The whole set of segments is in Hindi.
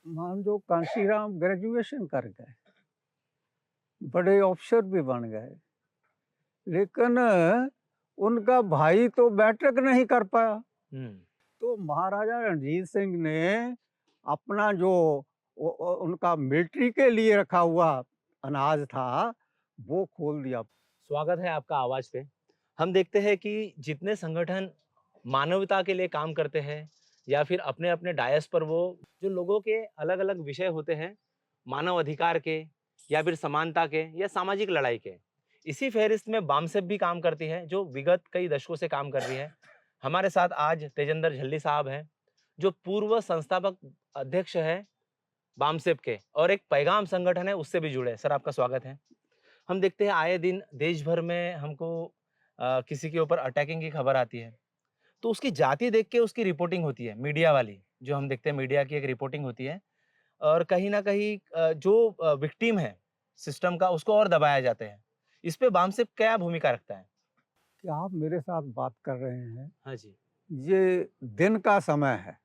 मान लो कांशीराम ग्रेजुएशन कर गए, बड़े ऑफिसर भी बन गए, लेकिन उनका भाई तो मैट्रिक नहीं कर पाया। तो महाराजा रणजीत सिंह ने अपना जो उनका मिलिट्री के लिए रखा हुआ अनाज था वो खोल दिया। स्वागत है आपका आवाज पे। हम देखते हैं कि जितने संगठन मानवता के लिए काम करते हैं या फिर अपने अपने डायस पर वो जो लोगों के अलग अलग विषय होते हैं, मानव अधिकार के या फिर समानता के या सामाजिक लड़ाई के, इसी फहरिस्त में बामसेफ भी काम करती है जो विगत कई दशकों से काम कर रही है। हमारे साथ आज तेजेंद्र झल्ली साहब हैं जो पूर्व संस्थापक अध्यक्ष है बामसेफ के और एक पैगाम संगठन है उससे भी जुड़े। सर, आपका स्वागत है। हम देखते हैं आए दिन देश भर में हमको किसी के ऊपर अटैकिंग की खबर आती है, तो उसकी जाति देख के उसकी रिपोर्टिंग होती है मीडिया वाली, जो हम देखते हैं मीडिया की एक रिपोर्टिंग होती है। और कहीं ना कहीं जो विक्टिम है सिस्टम का उसको और दबाया जाते हैं। इस पे बामसेफ क्या भूमिका रखता है? कि आप मेरे साथ बात कर रहे हैं, हाँ जी। ये दिन का समय है,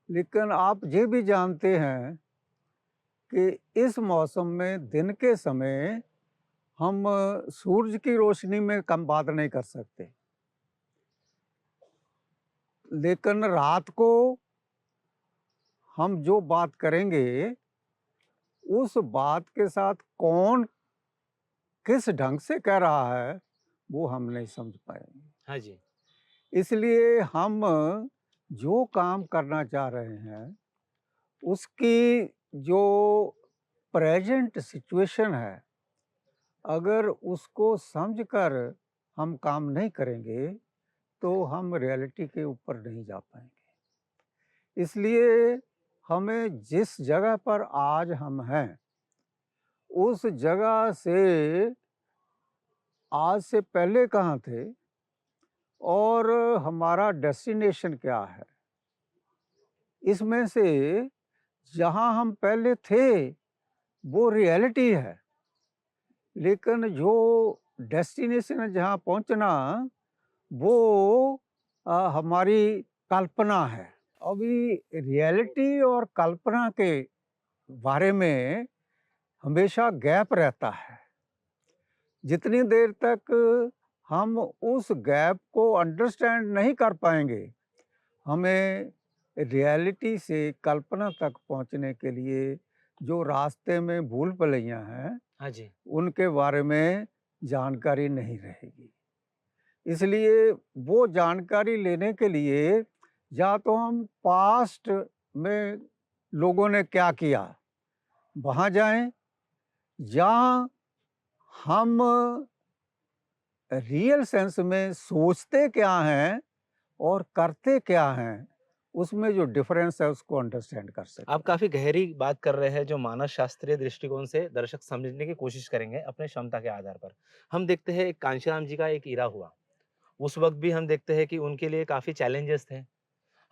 लेकिन आप ये भी जानते हैं कि इस मौसम में दिन के समय हम सूरज की रोशनी में कम बात नहीं कर सकते, लेकिन रात को हम जो बात करेंगे उस बात के साथ कौन किस ढंग से कह रहा है वो हम नहीं समझ पाएंगे। हाँ जी। इसलिए हम जो काम करना चाह रहे हैं उसकी जो प्रेजेंट सिचुएशन है, अगर उसको समझकर हम काम नहीं करेंगे तो हम रियलिटी के ऊपर नहीं जा पाएंगे। इसलिए हमें जिस जगह पर आज हम हैं उस जगह से आज से पहले कहाँ थे और हमारा डेस्टिनेशन क्या है, इसमें से जहाँ हम पहले थे वो रियलिटी है, लेकिन जो डेस्टिनेशन है जहाँ पहुँचना वो हमारी कल्पना है। अभी रियलिटी और कल्पना के बारे में हमेशा गैप रहता है। जितनी देर तक हम उस गैप को अंडरस्टैंड नहीं कर पाएंगे, हमें रियलिटी से कल्पना तक पहुंचने के लिए जो रास्ते में भूल भुलैया हैं, हाँ जी। उनके बारे में जानकारी नहीं रहेगी। इसलिए वो जानकारी लेने के लिए या तो हम पास्ट में लोगों ने क्या किया वहाँ जाएं, या हम रियल सेंस में सोचते क्या हैं और करते क्या हैं, उसमें जो डिफरेंस है उसको अंडरस्टैंड कर आप सकें। काफी गहरी बात कर रहे हैं जो मानव शास्त्रीय दृष्टिकोण से दर्शक समझने की कोशिश करेंगे अपने क्षमता के आधार पर। हम देखते हैं एक कांशीराम जी का एक इरा हुआ, उस वक़्त भी हम देखते हैं कि उनके लिए काफ़ी चैलेंजेस थे।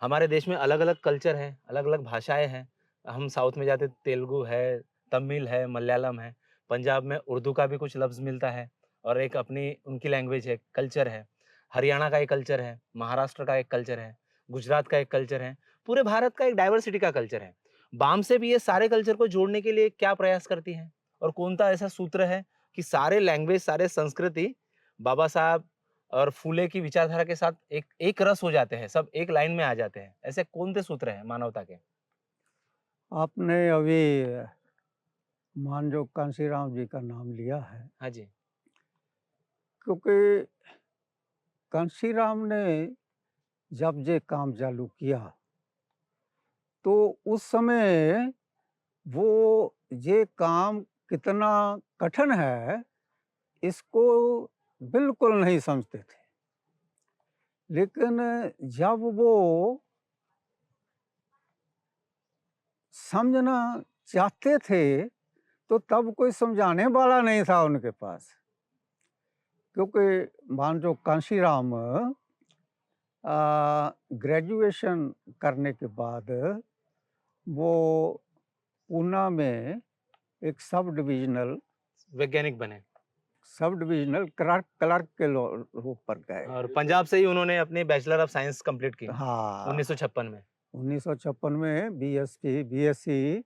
हमारे देश में अलग-अलग कल्चर हैं, अलग-अलग भाषाएँ हैं। हम साउथ में जाते तेलुगु है, तमिल है, मलयालम है। पंजाब में उर्दू का भी कुछ लफ्ज़ मिलता है और एक अपनी उनकी लैंग्वेज है, कल्चर है। हरियाणा का एक कल्चर है, महाराष्ट्र का एक कल्चर है, गुजरात का एक कल्चर है। पूरे भारत का एक डाइवर्सिटी का कल्चर है। बाम से भी ये सारे कल्चर को जोड़ने के लिए क्या प्रयास करती हैं? और कौन-सा ऐसा सूत्र है कि सारे लैंग्वेज, सारे संस्कृति बाबा साहब और फूले की विचारधारा के साथ एक एक रस हो जाते हैं, सब एक लाइन में आ जाते हैं। ऐसे कौन-से सूत्र हैं मानवता के? आपने अभी मान जो कांशीराम जी का नाम लिया है, हाँ जी। क्योंकि कांशीराम ने जब ये काम चालू किया तो उस समय वो ये काम कितना कठिन है इसको बिल्कुल नहीं समझते थे, लेकिन जब वो समझना चाहते थे तो तब कोई समझाने वाला नहीं था उनके पास। क्योंकि मान जो कांशीराम ग्रेजुएशन करने के बाद वो पूना में एक वैज्ञानिक बने सब डिविजनल क्लर्क क्लर्क के रूप पर गए। और पंजाब से ही उन्होंने अपनी बैचलर ऑफ साइंस कंप्लीट की हाँ, 1956 में। 1956 में बीएससी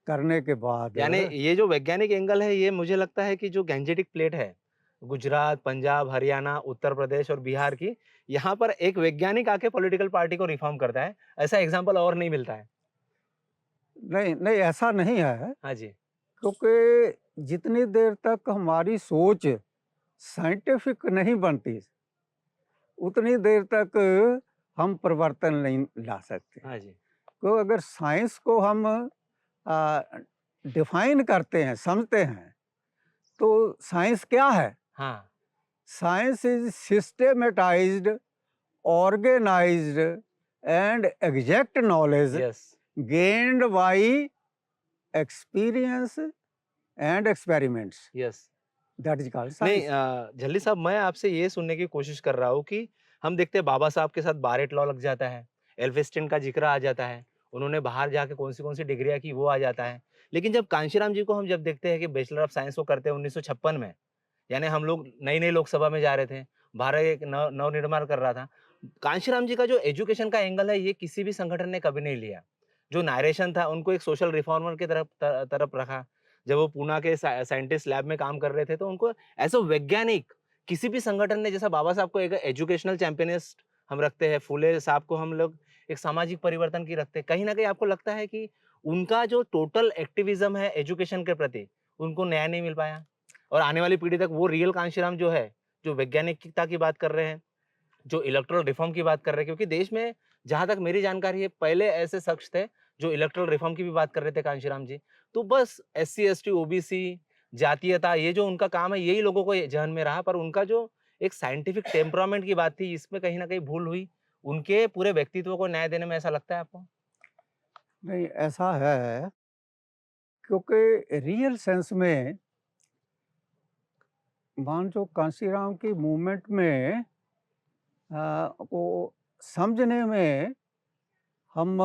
करने के बाद यानी ये जो वैज्ञानिक एंगल है, ये मुझे लगता है कि जो गैंजेटिक प्लेट है, गुजरात, पंजाब, हरियाणा, उत्तर प्रदेश और बिहार की, यहाँ पर एक वैज्ञानिक आके पॉलिटिकल पार्टी को रिफॉर्म करता है। ऐसा एग्ज़ाम्पल और नहीं मिलता है। नहीं, नहीं ऐसा नहीं है, हाँ जी। क्योंकि जितनी देर तक हमारी सोच साइंटिफिक नहीं बनती, उतनी देर तक हम परिवर्तन नहीं ला सकते। हाँ जी। तो अगर साइंस को हम डिफाइन करते हैं, समझते हैं, तो साइंस क्या है? हाँ। Science is systematized, organized and exact knowledge yes. gained by experience and experiments. Yes. That is called नहीं science. झल्ली साहब, मैं आपसे ये सुनने की कोशिश कर रहा हूँ कि हम देखते हैं बाबा साहब के साथ बारेट लॉ लग जाता है, एल्फिंस्टन का ज़िक्र आ जाता है, उन्होंने बाहर जाके कौन सी डिग्रियाँ की वो आ जाता है। लेकिन जब कांशीराम जी को हम जब देखते हैं कि बैचलर ऑफ साइंस वो करते हैं 1956 में, यानी हम लोग नई-नई लोकसभा में जा रहे थे, भारत एक नवनिर्माण कर रहा था। कांशीराम जी का जो एजुकेशन का एंगल है, ये किसी भी संगठन ने कभी नहीं लिया। जो नारेशन था, उनको एक सोशल रिफॉर्मर की तरफ रखा। जब वो पूना के साइंटिस्ट लैब में काम कर रहे थे, तो उनको एज़ अ वैज्ञानिक किसी भी संगठन ने, जैसा बाबा साहब को एक एजुकेशनल चैंपियनिस्ट हम रखते हैं, फुले साहब को हम लोग एक सामाजिक परिवर्तन की रखते हैं। कहीं न कहीं आपको लगता है कि उनका जो टोटल एक्टिविज़्म है एजुकेशन के प्रति, उनको न्याय नहीं मिल पाया? और आने वाली पीढ़ी तक वो रियल कांशीराम जो है, जो वैज्ञानिकता की बात कर रहे हैं, जो इलेक्टोरल रिफॉर्म की बात कर रहे हैं, क्योंकि देश में जहाँ तक मेरी जानकारी है, पहले ऐसे शख्स थे जो इलेक्टोरल रिफॉर्म की भी बात कर रहे थे, कांशीराम जी। तो बस एससी, एसटी, ओबीसी, जातीयता, ये जो उनका काम है, यही लोगों को ये ज़हन में रहा, पर उनका जो एक साइंटिफिक टेम्परामेंट की बात थी, इसमें कहीं न कहीं भूल हुई। उनके पूरे व्यक्तित्व को न्याय देने में, ऐसा लगता है आपको? नहीं, ऐसा है, क्योंकि रियल सेंस में मान जो कांशीराम की मूवमेंट में को समझने में हम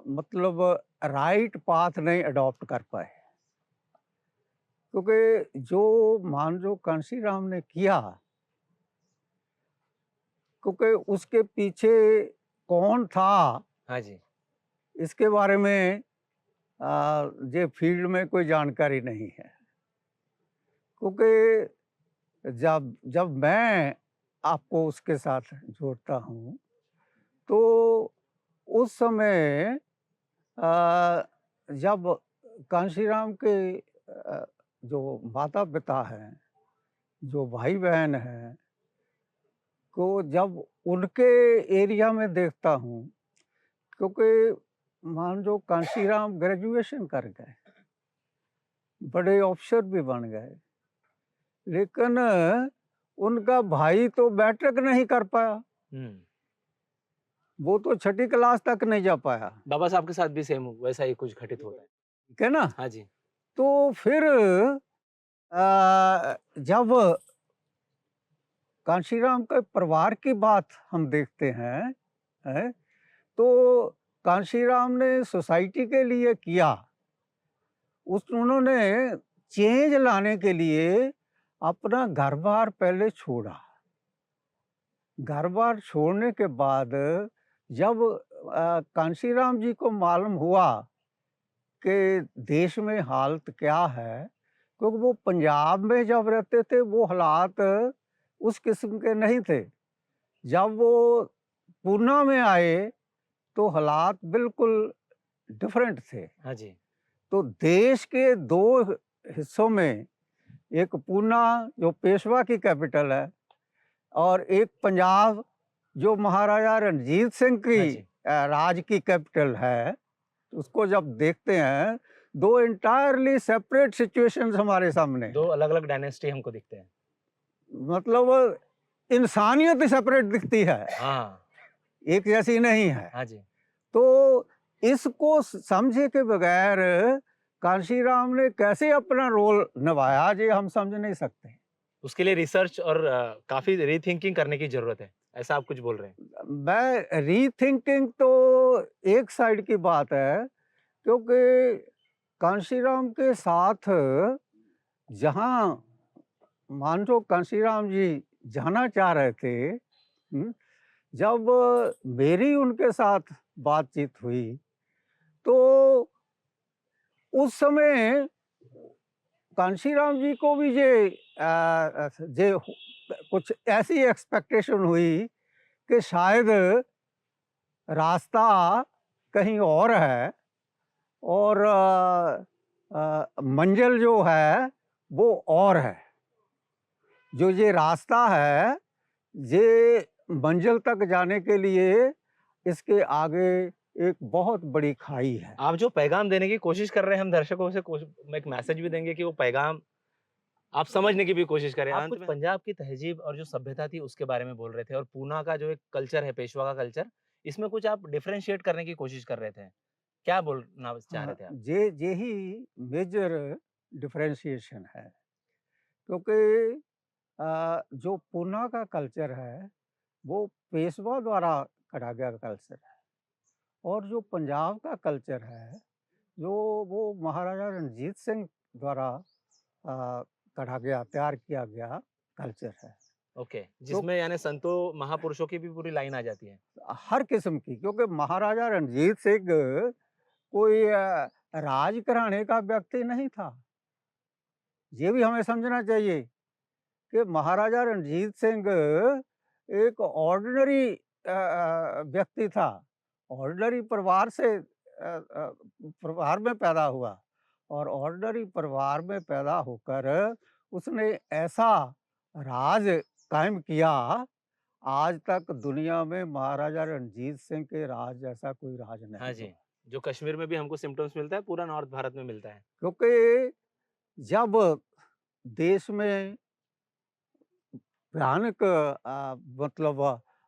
मतलब राइट पाथ नहीं अडॉप्ट कर पाए। क्योंकि जो मान जो कांशीराम ने किया, क्योंकि उसके पीछे कौन था, हाँ जी। इसके बारे में ये फील्ड में कोई जानकारी नहीं है। क्योंकि जब जब मैं आपको उसके साथ जोड़ता हूँ, तो उस समय जब कांशीराम के जो माता-पिता हैं, जो भाई-बहन हैं, को जब उनके एरिया में देखता हूँ, क्योंकि मान लो कांशीराम ग्रेजुएशन कर गए, बड़े अफ़सर भी बन गए, लेकिन उनका भाई तो मैट्रिक नहीं कर पाया, हुँ। वो तो छठी क्लास तक नहीं जा पाया, बाबा साहब के साथ भी सेम वैसा ही कुछ घटित होता है। ठीक है ना? हाँ जी। तो फिर जब कांशीराम के परिवार की बात हम देखते हैं, तो कांशीराम ने सोसाइटी के लिए किया। उन्होंने चेंज लाने के लिए अपना घर-बार पहले छोड़ा। घर-बार छोड़ने के बाद जब कांशीराम जी को मालूम हुआ कि देश में हालत क्या है, क्योंकि वो पंजाब में जब रहते थे, वो हालात उस किस्म के नहीं थे। जब वो पूना में आए, तो हालात बिल्कुल डिफरेंट थे। हाँ जी। तो देश के 2 हिस्सों में, एक पूना जो पेशवा की कैपिटल है, और एक पंजाब जो महाराजा रणजीत सिंह की हाँ जी। राज की कैपिटल है। उसको जब देखते हैं, 2 एंटायरली सेपरेट सिचुएशंस हमारे सामने हैं। 2 अलग-अलग डायनेस्टी हमको दिखते हैं। मतलब इंसानियत सेपरेट दिखती है, हाँ। एक जैसी नहीं है। हाँ जी। तो इसको समझे के बगैर कांशीराम ने कैसे अपना रोल निभाया, ये हम समझ नहीं सकते। उसके लिए रिसर्च और काफ़ी रीथिंकिंग करने की ज़रूरत है, ऐसा आप कुछ बोल रहे हैं? मैं रीथिंकिंग तो एक साइड की बात है, क्योंकि कांशीराम के साथ जहाँ मान लो कांशीराम जी जाना चाह रहे थे, जब मेरी उनके साथ बातचीत हुई। तो उस समय कांशीराम जी को भी जे कुछ ऐसी एक्सपेक्टेशन हुई कि शायद रास्ता कहीं और है और मंजिल जो है वो और है। जो ये रास्ता है, ये मंजिल तक जाने के लिए इसके आगे एक बहुत बड़ी खाई है। आप जो पैगाम देने की कोशिश कर रहे हैं, हम दर्शकों से एक मैसेज भी देंगे कि वो पैगाम आप समझने की भी कोशिश करें। आप कुछ पंजाब की तहज़ीब और जो सभ्यता थी उसके बारे में बोल रहे थे और पूना का जो एक कल्चर है, पेशवा का कल्चर, इसमें कुछ आप डिफरेंशिएट करने की कोशिश कर रहे थे। क्या बोलना चाह रहे हाँ, थे आप? यही मेजर डिफरेंशिएशन है, क्योंकि जो पूना का कल्चर है, वो पेशवा द्वारा करा गया कल्चर है और जो पंजाब का कल्चर है, जो वो महाराजा रणजीत सिंह द्वारा करा गया, तैयार किया गया कल्चर है। ओके, तो जिसमें यानी संतों, महापुरुषों की भी पूरी लाइन आ जाती है। हर किस्म की, क्योंकि महाराजा रणजीत सिंह कोई राज घराने का व्यक्ति नहीं था। ये भी हमें समझना चाहिए कि महाराजा रणजीत सिंह एक ऑर्डिनरी व्यक्ति था। ऑर्डिनरी परिवार से परिवार में पैदा हुआ और ऑर्डिनरी परिवार में पैदा होकर उसने ऐसा राज कायम किया, आज तक दुनिया में महाराजा रणजीत सिंह के राज जैसा कोई राज हाँ नहीं जी, हुआ। जो कश्मीर में भी हमको सिम्पटम्स मिलता है, पूरा नॉर्थ भारत में मिलता है। क्योंकि जब देश में भयानक मतलब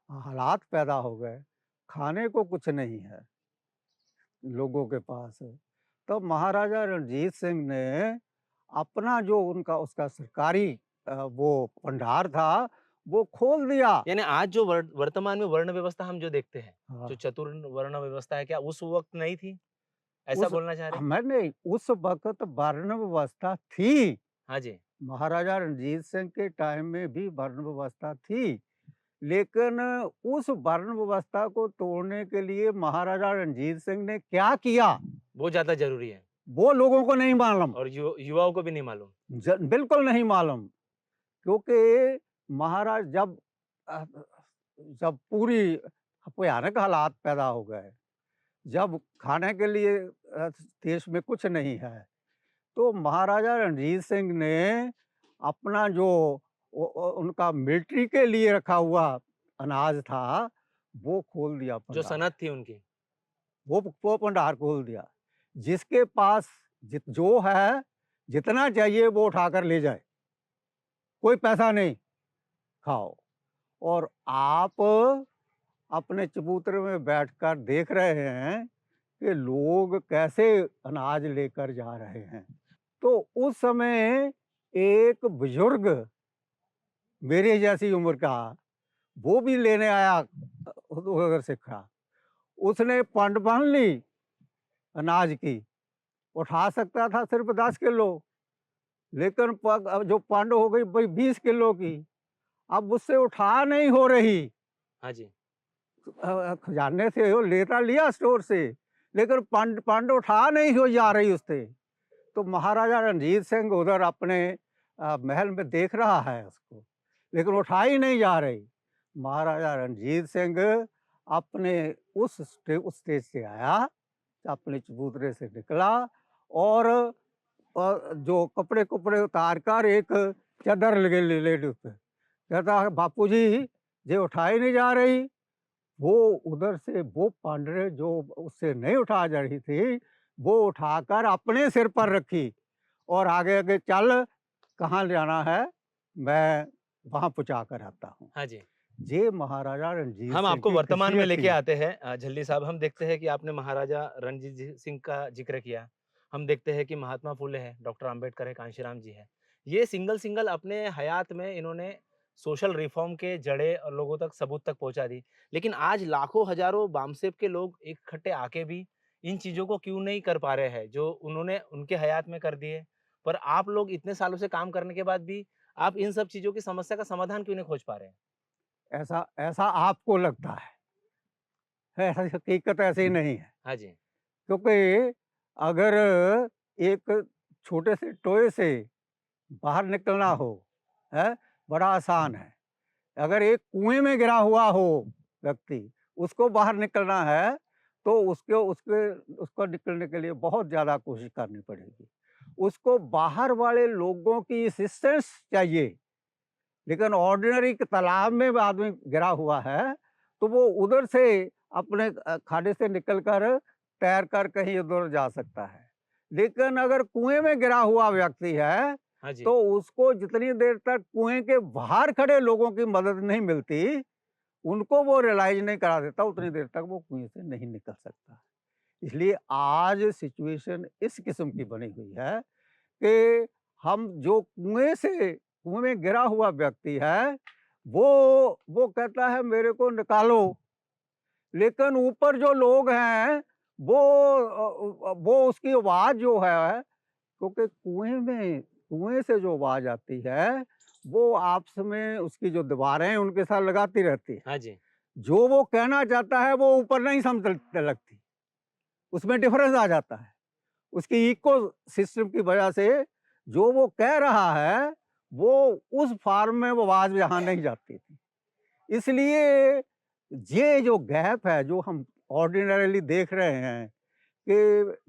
हालात पैदा हो गए, खाने को कुछ नहीं है लोगों के पास, तो महाराजा रणजीत सिंह ने अपना जो उनका उसका सरकारी वो भंडार था, वो खोल दिया। यानी आज जो वर्तमान में वर्ण व्यवस्था हम जो देखते हैं, हाँ, जो चतुर्ण वर्ण व्यवस्था है, क्या उस वक़्त नहीं थी? ऐसा उस बोलना चाह रहे हैं? मैंने उस वक़्त वर्ण व्यवस्था थी। हाँ जी, महाराजा रणजीत सिंह के टाइम में भी वर्ण व्यवस्था थी, लेकिन उस वर्ण व्यवस्था को तोड़ने के लिए महाराजा रणजीत सिंह ने क्या किया, वो ज़्यादा ज़रूरी है वो लोगों को नहीं मालूम। और युवाओं को भी नहीं मालूम। बिल्कुल नहीं मालूम, क्योंकि महाराज अ, जब पूरी भयानक हालात पैदा हो गए, जब खाने के लिए देश में कुछ नहीं है, तो महाराजा रणजीत सिंह ने अपना जो उनका मिलिट्री के लिए रखा हुआ अनाज था, वो खोल दिया जो भंडार। सनद थी उनकी। वो भंडार खोल दिया। जिसके पास जो है, जितना चाहिए वो उठाकर ले जाए, कोई पैसा नहीं, खाओ। और आप अपने चबूतरे में बैठकर देख रहे हैं कि लोग कैसे अनाज लेकर जा रहे हैं। तो उस समय एक बुजुर्ग मेरे जैसी उम्र का, वो भी लेने आया उधर से खड़ा। उसने पंड बांध ली अनाज की, उठा सकता था सिर्फ 10 किलो, लेकिन अब जो पंड हो गई भाई 20 किलो की, अब उससे उठा नहीं हो रही। हाँ जी, खजाने से वो लेता लिया स्टोर से, लेकिन पंड पंड उठा नहीं हो जा रही उससे। तो महाराजा रणजीत सिंह उधर अपने महल में देख रहा है उसको, लेकिन उठाई नहीं जा रही। महाराजा रणजीत सिंह अपने उस स्टेज से आया, अपने चबूतरे से निकला और जो कपड़े उतार कर एक चादर लगे ले उस पे, कहता है बापू जी ये उठाई नहीं जा रही। वो उधर से वो पांडरे जो उससे नहीं उठा जा रही थी, वो उठाकर अपने सिर पर रखी और आगे आगे चल, कहाँ जाना है, मैं वहाँ पहुँचा कर आता हूँ। हाँ जी। ये महाराजा रणजीत हम सिंह आपको की वर्तमान में खासियत लेके थी। आते हैं झल्ली साहब। हम देखते हैं कि आपने महाराजा रणजीत सिंह का ज़िक्र किया। हम देखते हैं कि महात्मा फुले हैं, डॉक्टर अंबेडकर है, कांशीराम जी हैं। ये सिंगल-सिंगल अपने हयात में इन्होंने सोशल रिफ़ॉर्म के जड़ें और लोगों तक सबूत तक पहुँचा दी। लेकिन आज लाखों हज़ारों बामसेब के लोग इकट्ठे आके भी इन चीज़ों को क्यों नहीं कर पा रहे हैं, जो उन्होंने उनके हयात में कर दिए। पर आप लोग इतने सालों से काम करने के बाद भी आप इन सब चीज़ों की समस्या का समाधान क्यों नहीं खोज पा रहे हैं? ऐसा ऐसा आपको लगता है। है, हकीकत ऐसी नहीं है। हाँ जी। क्योंकि अगर एक छोटे से टोए से बाहर निकलना हो, है, बड़ा आसान है। अगर एक कुएँ में गिरा हुआ हो व्यक्ति, उसको बाहर निकलना है, तो उसको निकलने के लिए बहुत ज़्यादा कोशिश करनी पड़ेगी। उसको बाहर वाले लोगों की असिस्टेंस चाहिए, लेकिन ऑर्डिनरी तालाब में आदमी गिरा हुआ है, तो वो उधर से अपने खाडे से निकलकर तैर कर कहीं उधर जा सकता है। लेकिन अगर कुएँ में गिरा हुआ व्यक्ति है, हाँ जी। तो उसको जितनी देर तक कुएँ के बाहर खड़े लोगों की मदद नहीं मिलती, उनको वो रियलाइज़ नहीं करा देता, उतनी देर तक वो कुएँ से नहीं निकल सकता। इसलिए आज सिचुएशन इस किस्म की बनी हुई है कि हम जो कुएँ में गिरा हुआ व्यक्ति है, वो कहता है मेरे को निकालो, लेकिन ऊपर जो लोग हैं वो उसकी आवाज़ जो है, क्योंकि कुएँ से जो आवाज़ आती है, वो आपस में उसकी जो दीवारें हैं उनके साथ लगाती रहती है। हाँ जी। जो वो कहना चाहता है वो ऊपर नहीं समझ लगती, उसमें डिफ़रेंस आ जाता है। उसकी इको सिस्टम की वजह से जो वो कह रहा है, वो उस फ़ॉर्म में वो आवाज़ यहाँ नहीं जाती थी। इसलिए ये जो गैप है, जो हम ऑर्डिनरीली देख रहे हैं कि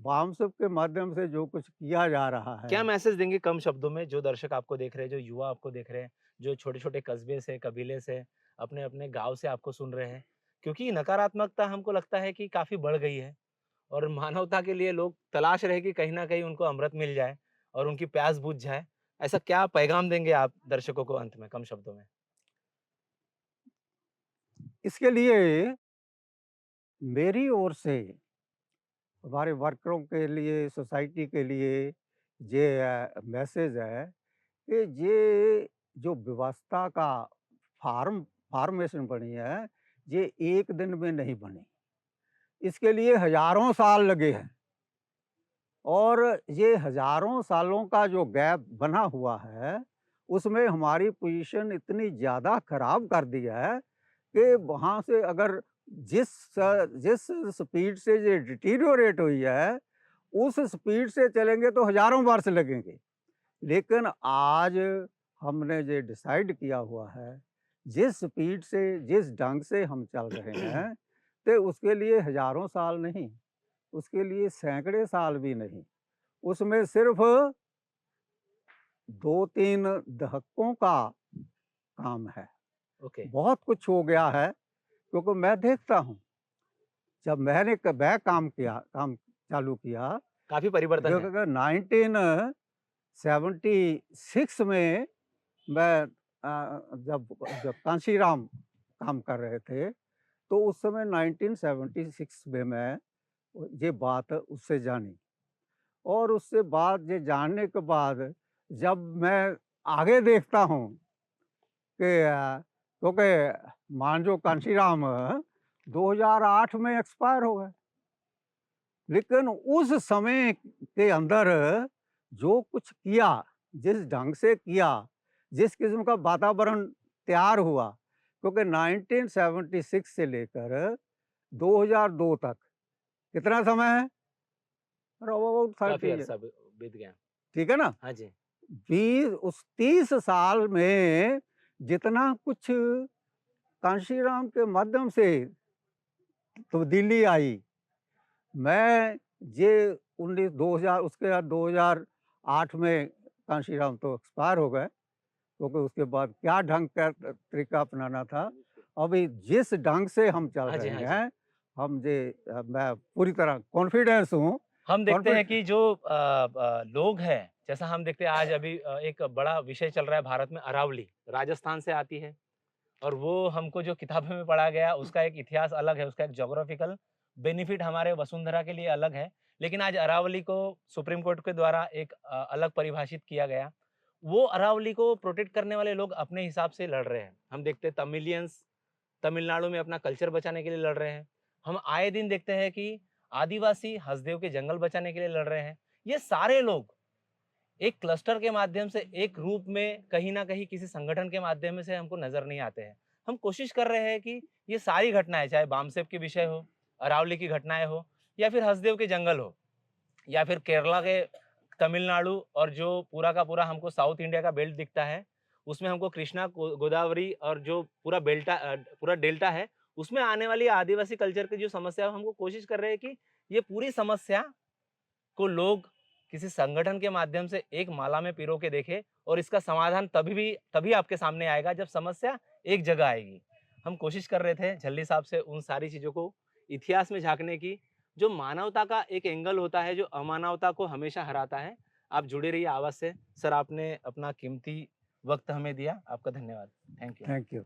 वामसप के माध्यम से जो कुछ किया जा रहा क्या है। मैसेज देंगे कम शब्दों में जो दर्शक आपको देख रहे हैं, जो युवा आपको देख रहे हैं, जो छोटे-छोटे कस्बे से, कबीले से, अपने-अपने गाँव से आपको सुन रहे हैं? क्योंकि नकारात्मकता हमको लगता है कि काफ़ी बढ़ गई है और मानवता के लिए लोग तलाश रहे कि कहीं न कहीं उनको अमृत मिल जाए और उनकी प्यास बुझ जाए। ऐसा क्या पैगाम देंगे आप दर्शकों को अंत में कम शब्दों में? इसके लिए मेरी ओर से हमारे वर्करों के लिए, सोसाइटी के लिए ये मैसेज है कि ये जो व्यवस्था का फॉर्मेशन बनी है, ये एक दिन में नहीं बनी। इसके लिए हज़ारों साल लगे हैं और ये हज़ारों सालों का जो गैप बना हुआ है, उसमें हमारी पोज़ीशन इतनी ज़्यादा ख़राब कर दिया है कि वहाँ से अगर जिस स्पीड से ये डिटीरियोरेट हुई है, उस स्पीड से चलेंगे तो हज़ारों वर्ष लगेंगे। लेकिन आज हमने ये डिसाइड किया हुआ है, जिस स्पीड से, जिस ढंग से हम चल रहे हैं, तो उसके लिए हज़ारों साल नहीं, उसके लिए सैकड़े साल भी नहीं। उसमें सिर्फ़ 2-3 दशकों का काम है। ओके, बहुत कुछ हो गया है, क्योंकि मैं देखता हूँ, जब मैंने मैं काम चालू किया, काफ़ी परिवर्तन जो है। अगर 1976 में मैं जब जब कांशीराम काम कर रहे थे, तो उस समय 1976 में मैं ये बात उससे जानी और उससे बात ये जानने के बाद जब मैं आगे देखता हूँ कि क्योंकि मानजो कांशीराम 2008 में एक्सपायर हो गए। लेकिन उस समय के अंदर जो कुछ किया, जिस ढंग से किया, जिस किस्म का वातावरण तैयार हुआ, क्योंकि 1976 से लेकर 2002 तक कितना समय है? अबाउट काफ़ी 30 ईयर, अरसा बीत गया। ठीक है ना? हाँ जी। 30 साल में जितना कुछ कांशीराम के माध्यम से तब्दीली आई, मैं ये 19 2000 उसके बाद 2008 में कांशीराम तो एक्सपायर हो गए, क्योंकि उसके बाद क्या ढंग का तरीका अपनाना था। अभी जिस ढंग से हम चल हाँ जी, रहे हाँ जी। हैं, मैं पूरी तरह कॉन्फिडेंस हूँ। हम देखते हैं कॉन्फिड कि जो लोग हैं, जैसा हम देखते हैं आज अभी एक बड़ा विषय चल रहा है भारत में अरावली, राजस्थान से आती है और वो हमको जो किताबों में पढ़ा गया उसका एक इतिहास अलग है, उसका एक ज्योग्राफिकल बेनिफिट हमारे वसुंधरा के लिए अलग है। लेकिन आज अरावली को सुप्रीम कोर्ट के द्वारा एक अलग परिभाषित किया गया। वो अरावली को प्रोटेक्ट करने वाले लोग अपने हिसाब से लड़ रहे हैं। हम देखते हैं तमिलियंस तमिलनाडु में अपना कल्चर बचाने के लिए लड़ रहे हैं। हम आए दिन देखते हैं कि आदिवासी हसदेव के जंगल बचाने के लिए लड़ रहे हैं। ये सारे लोग एक क्लस्टर के माध्यम से एक रूप में कहीं न कहीं किसी संगठन के माध्यम से हमको नज़र नहीं आते हैं। हम कोशिश कर रहे हैं कि ये सारी घटनाएँ चाहे बामसेब के विषय हो, अरावली की घटनाएँ हो या फिर हसदेव के जंगल हो या फिर केरला के तमिलनाडु और जो पूरा का पूरा हमको साउथ इंडिया का बेल्ट दिखता है, उसमें हमको कृष्णा गोदावरी और जो पूरा पूरा डेल्टा है, उसमें आने वाली आदिवासी कल्चर की जो समस्या है, हमको कोशिश कर रहे हैं कि ये पूरी समस्या को लोग किसी संगठन के माध्यम से एक माला में पिरो के देखें और इसका समाधान तभी आपके सामने आएगा जब समस्या एक जगह आएगी। हम कोशिश कर रहे थे झल्ली साहब से उन सारी चीज़ों को इतिहास में झाँकने की, जो मानवता का एक एंगल होता है, जो अमानवता को हमेशा हराता है। आप जुड़े रहिए आवाज़ से। सर, आपने अपना कीमती वक़्त हमें दिया। आपका धन्यवाद। Thank you. Thank you.